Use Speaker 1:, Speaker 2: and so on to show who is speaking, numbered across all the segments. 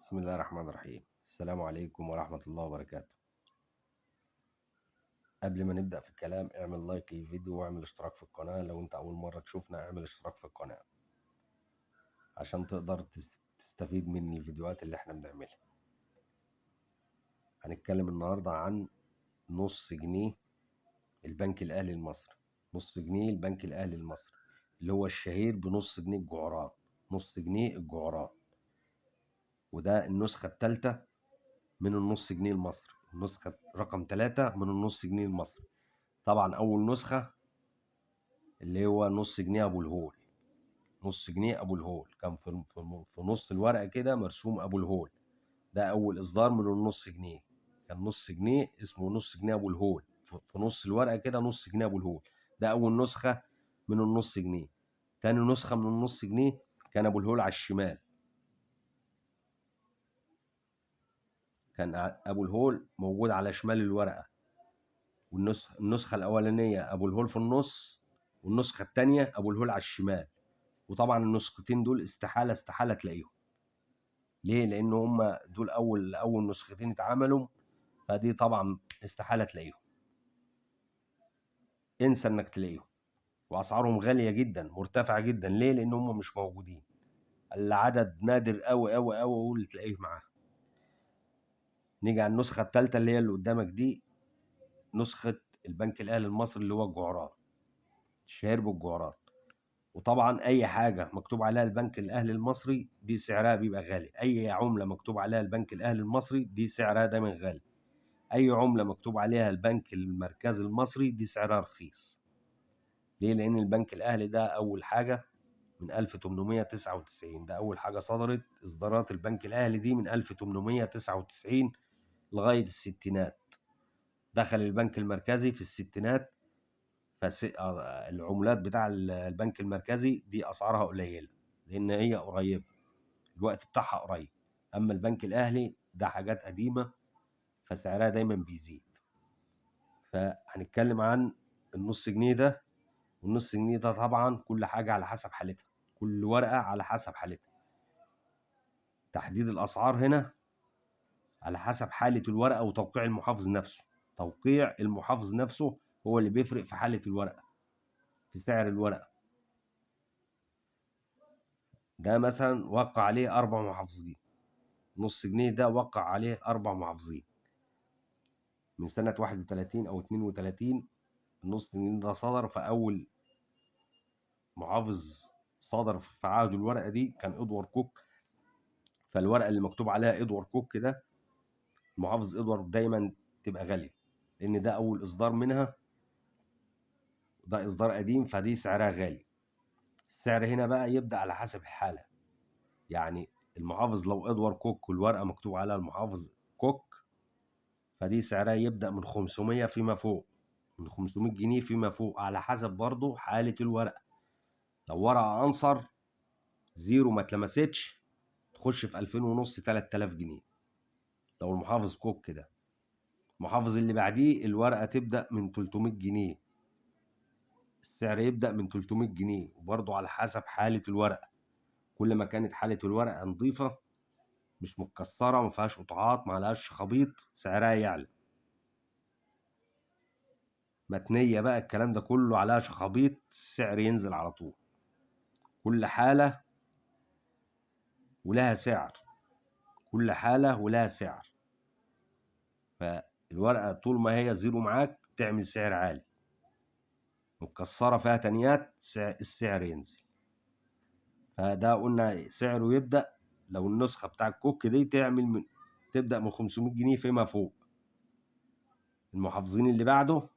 Speaker 1: بسم الله الرحمن الرحيم. السلام عليكم ورحمة الله وبركاته. قبل ما نبدأ في الكلام اعمل لايك للفيديو واعمل اشتراك في القناة. لو انت أول مرة تشوفنا اعمل اشتراك في القناة عشان تقدر تستفيد من الفيديوهات اللي احنا بنعملها. هنتكلم النهاردة عن نص جنيه البنك الأهلي المصري. نص جنيه البنك الأهلي المصري اللي هو الشهير بنص جنيه الجعران. نص جنيه الجعران، وده النسخة الثالثة من النص جنيه المصري، النسخة رقم 3 من النص جنيه المصري. طبعا أول نسخة اللي هو نص جنيه أبو الهول. نص جنيه أبو الهول كان في نص الورقة كده مرسوم أبو الهول. ده أول إصدار من النص جنيه، كان نص جنيه اسمه نص جنيه أبو الهول، في نص الورقة كده نص جنيه أبو الهول. ده أول نسخة من النص جنيه. تاني نسخة من النص جنيه كان أبو الهول على الشمال، كان أبو الهول موجود على شمال الورقة. والنسخة الأولانية أبو الهول في النص، والنسخة التانية أبو الهول على الشمال. وطبعا النسختين دول استحالة تلاقيهم. ليه؟ لأن هم دول أول نسختين اتعملوا، فدي طبعا استحالة تلاقيهم. انسى إنك تلاقيهم، وأسعارهم غالية جدا مرتفعة جدا. ليه؟ لأن هم مش موجودين. العدد نادر أوي أوي أوي أوي اللي تلاقيه معاه. نيجي على النسخة التالتة اللي هي اللي قدامك دي، نسخة البنك الأهلي المصري اللي هو الجعران، الشهير بالجعران. وطبعا اي حاجه مكتوب عليها البنك الاهلي المصري دي سعرها بيبقى غالي. اي عمله مكتوب عليها البنك الاهلي المصري دي سعرها دايما غالي. اي عمله مكتوب عليها البنك المركزي المصري دي سعرها رخيص. ليه؟ لان البنك الاهلي ده اول حاجه من 1899. ده اول حاجه صدرت. اصدارات البنك الاهلي دي من 1899 لغايه الستينات. دخل البنك المركزي في الستينات. فالعملات بتاع البنك المركزي دي اسعارها قليله لان هي قريبه، الوقت بتاعها قريب. اما البنك الاهلي ده حاجات قديمه فسعرها دايما بيزيد. فهنتكلم عن النص جنيه ده. والنص جنيه ده طبعا كل حاجه على حسب حالتها، كل ورقه على حسب حالتها. تحديد الاسعار هنا على حسب حاله الورقه وتوقيع المحافظ نفسه. توقيع المحافظ نفسه هو اللي بيفرق في حاله الورقه، في سعر الورقه. ده مثلا وقع عليه 4 محافظين. نص جنيه ده وقع عليه 4 محافظين من سنة 31 أو 32. النص جنيه ده صدر، فأول محافظ صدر في عهد الورقة دي كان إدوارد كوك. فالورقة اللي مكتوب عليها إدوارد كوك ده، المحافظ إدوارد، دايما تبقى غالية لأن ده أول إصدار منها. ده إصدار قديم فدي سعرها غالي. السعر هنا بقى يبدأ على حسب الحالة. يعني المحافظ لو إدوارد كوك والورقة مكتوب عليها المحافظ كوك، فدي سعرها يبدأ من 500 فيما فوق، من 500 جنيه فيما فوق، على حسب برضه حالة الورقة. لو ورقة أنصر زيرو ما اتلمستش تخش في 2000 ونص 3000 جنيه. لو المحافظ كوك كده. المحافظ اللي بعديه الورقة تبدأ من 300 جنيه. السعر يبدأ من 300 جنيه، وبرضه على حسب حالة الورقة. كل ما كانت حالة الورقة نظيفة، مش متكسرة، ما فيهاش قطعات، ما لهاش خبيط، سعرها يعلى. متنية بقى الكلام ده كله عليها شخابيط، السعر ينزل على طول. كل حالة ولها سعر، كل حالة ولها سعر. فالورقة طول ما هي زيرو معاك تعمل سعر عالي، متكسرة فيها تنيات السعر ينزل. فده قلنا سعره يبدأ، لو النسخة بتاع الكوك دي تبدأ من 500 جنيه فيما فوق. المحافظين اللي بعده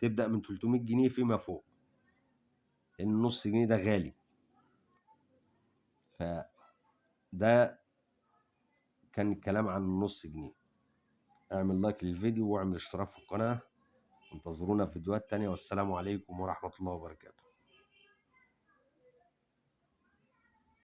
Speaker 1: تبدأ من 300 جنيه فيما فوق، لأن النص جنيه ده غالي. فده كان الكلام عن النص جنيه. اعمل لايك للفيديو واعمل اشتراك في القناة. انتظرونا في فيديوهات تانية، والسلام عليكم ورحمة الله وبركاته.